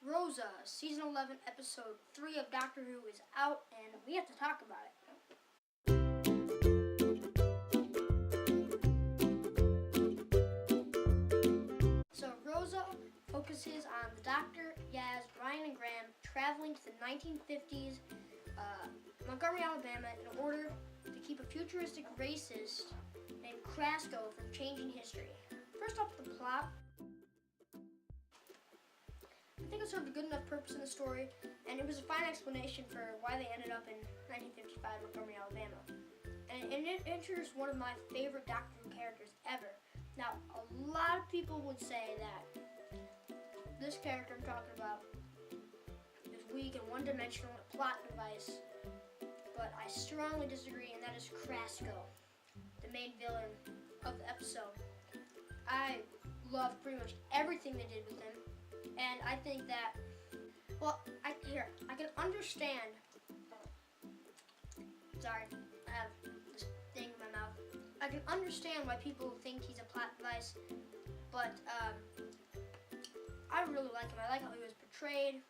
Rosa, Season 11, Episode 3 of Doctor Who is out, and we have to talk about it. So Rosa focuses on the Doctor, Yaz, Ryan, and Graham traveling to the 1950s Montgomery, Alabama in order to keep a futuristic racist named Krasko from changing history. First off, the plot. I think it served a good enough purpose in the story, and it was a fine explanation for why they ended up in 1955 Montgomery, Alabama. And it introduced one of my favorite Doctor Who characters ever. Now, a lot of people would say that this character I'm talking about is weak and one-dimensional and a plot device, but I strongly disagree, and that is Krasko, the main villain of the episode. I love pretty much everything they did with him. And I think that, well, I can understand, sorry, I have this thing in my mouth. I can understand why people think he's a plot device, but I really like him. I like how he was portrayed.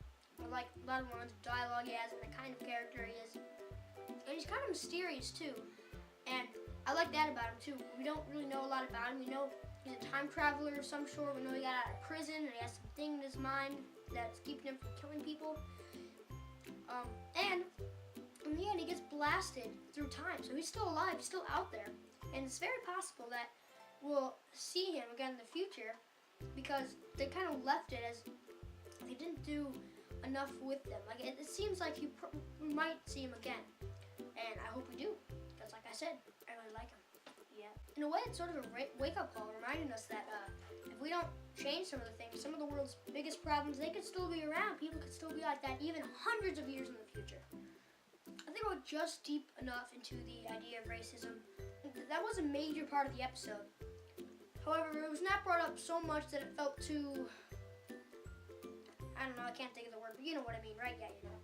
I like a lot of lines of dialogue he has and the kind of character he is. And he's kind of mysterious too. And I like that about him too. We don't really know a lot about him. We know he's a time traveler of some sort. We know he got out of prison and he has something in his mind that's keeping him from killing people. And in the end, he gets blasted through time. So he's still alive, he's still out there. And it's very possible that we'll see him again in the future because they kind of left it as they didn't do enough with them. Like it seems like we might see him again. And I hope we do. Because like I said, I really like him. Yeah. In a way, it's sort of a wake-up call, reminding us that if we don't change some of the things, some of the world's biggest problems, they could still be around. People could still be like that even hundreds of years in the future. I think we're just deep enough into the idea of racism. That was a major part of the episode. However, it was not brought up so much that it felt too, I don't know, I can't think of the word, but you know what I mean, right? Yeah, you know.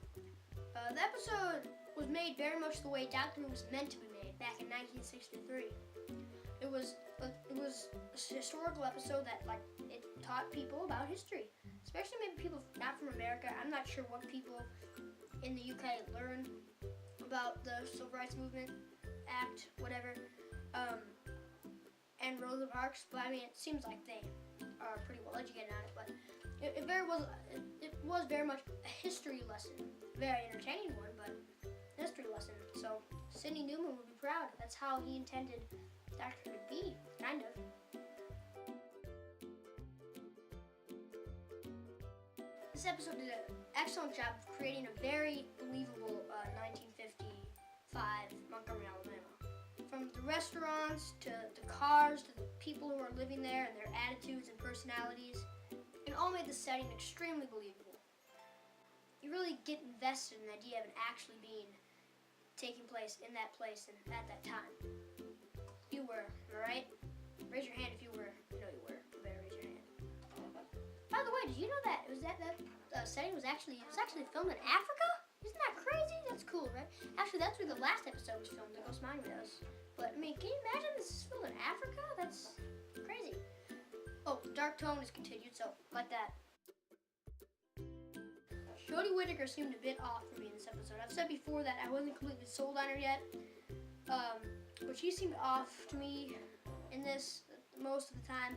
The episode was made very much the way Doctor Who was meant to be made back in 1963. It was a historical episode that it taught people about history, especially maybe people not from America. I'm not sure what people in the UK learned about the Civil Rights Movement Act, whatever, and Rosa Parks. But I mean, it seems like they are pretty well educated on it. But it was very much a history lesson, very entertaining one, but history lesson. So Sidney Newman would be proud. That's how he intended Doctor to be, kind of. This episode did an excellent job of creating a very believable 1955 Montgomery, Alabama. From the restaurants to the cars to the people who are living there and their attitudes and personalities, it all made the setting extremely believable. You really get invested in the idea of it actually taking place in that place and at that time. You were, right? Raise your hand if you were. You know you were. You better raise your hand. By the way, did you know that that setting was actually filmed in Africa? Isn't that crazy? That's cool, right? Actually, that's where the last episode was filmed, the Ghost Mine Windows. But I mean, can you imagine this is filmed in Africa? That's crazy. Oh, the dark tone is continued, so like that. Jodie Whittaker seemed a bit off for me in this episode. I've said before that I wasn't completely sold on her yet, but she seemed off to me in this most of the time.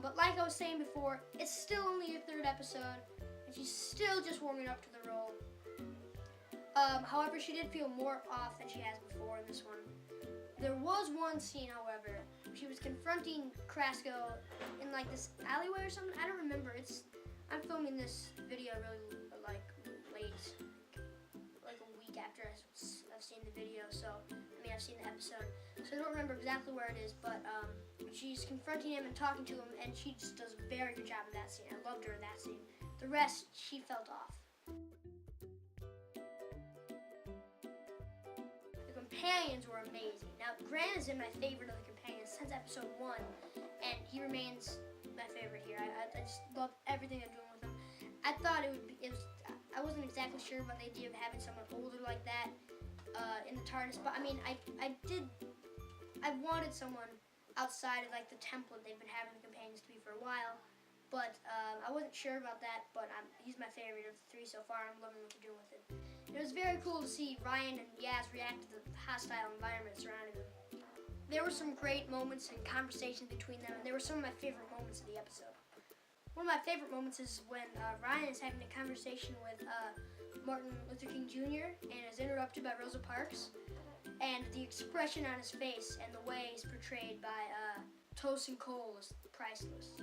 But like I was saying before, it's still only a third episode, and she's still just warming up to the role. However, she did feel more off than she has before in this one. There was one scene, however, where she was confronting Krasko in like this alleyway or something. I don't remember. I'm filming this video really late, like a week after I've seen the video. So I've seen the episode, so I don't remember exactly where it is. But she's confronting him and talking to him, and she just does a very good job in that scene. I loved her in that scene. The rest, she felt off. The companions were amazing. Now, Grant is in my favorite of the companions since episode 1, and he remains my favorite here. I just love everything I'm doing with him. I thought I wasn't exactly sure about the idea of having someone older like that in the TARDIS, but I mean, I wanted someone outside of like the template they've been having the companions to be for a while, but I wasn't sure about that, but he's my favorite of the three so far. I'm loving what they're doing with it. It was very cool to see Ryan and Yaz react to the hostile environment surrounding them. There were some great moments and conversations between them, and they were some of my favorite moments of the episode. One of my favorite moments is when Ryan is having a conversation with Martin Luther King Jr. and is interrupted by Rosa Parks, and the expression on his face and the way he's portrayed by Tosin Cole is priceless.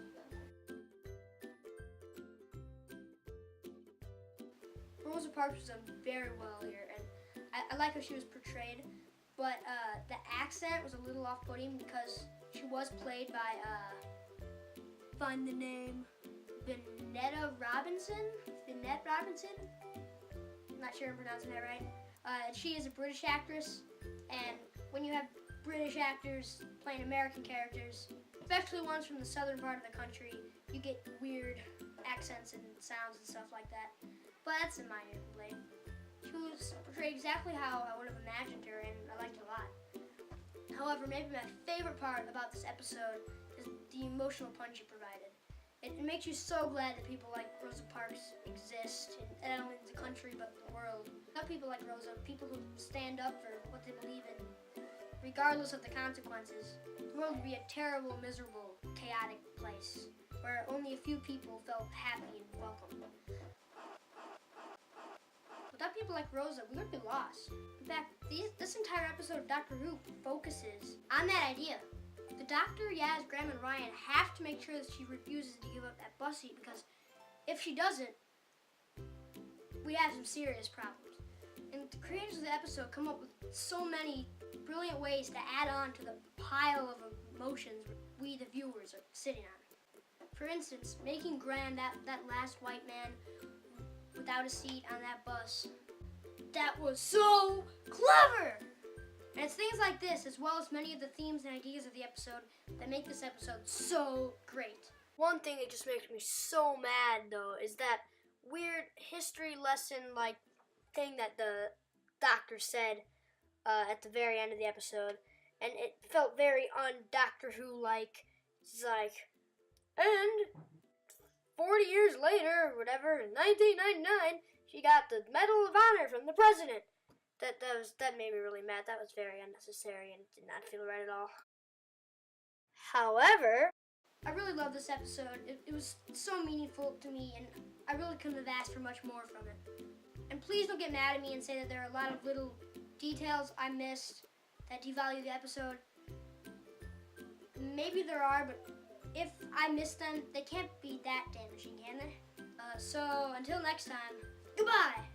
Rosa Parks was done very well here, and I like how she was portrayed, but the accent was a little off-putting because she was played by, find the name, Vinette Robinson? I'm not sure I'm pronouncing that right. She is a British actress, and when you have British actors playing American characters, especially ones from the southern part of the country, you get weird accents and sounds and stuff like that. But that's a minor complaint. She was portrayed exactly how I would have imagined her, and I liked it a lot. However, maybe my favorite part about this episode is the emotional punch it provided. It makes you so glad that people like Rosa Parks exist, and not only in the country but the world. Not people like Rosa, people who stand up for what they believe in, regardless of the consequences. The world would be a terrible, miserable, chaotic place where only a few people felt happy and welcome. Without people like Rosa, we would be lost. In fact, this entire episode of Doctor Who focuses on that idea. The Doctor, Yaz, Graham, and Ryan have to make sure that she refuses to give up that bus seat, because if she doesn't, we have some serious problems. And the creators of the episode come up with so many brilliant ways to add on to the pile of emotions we, the viewers, are sitting on. For instance, making Graham that last white man without a seat on that bus. That was so clever! And it's things like this, as well as many of the themes and ideas of the episode, that make this episode so great. One thing that just makes me so mad, though, is that weird history lesson-like thing that the Doctor said at the very end of the episode, and it felt very un-Doctor Who-like. It's like, and 40 years later, or whatever, in 1999, she got the Medal of Honor from the President. That made me really mad. That was very unnecessary and did not feel right at all. However, I really love this episode. It was so meaningful to me, and I really couldn't have asked for much more from it. And please don't get mad at me and say that there are a lot of little details I missed that devalue the episode. Maybe there are, but if I missed them, they can't be that damaging, can they? So until next time, goodbye!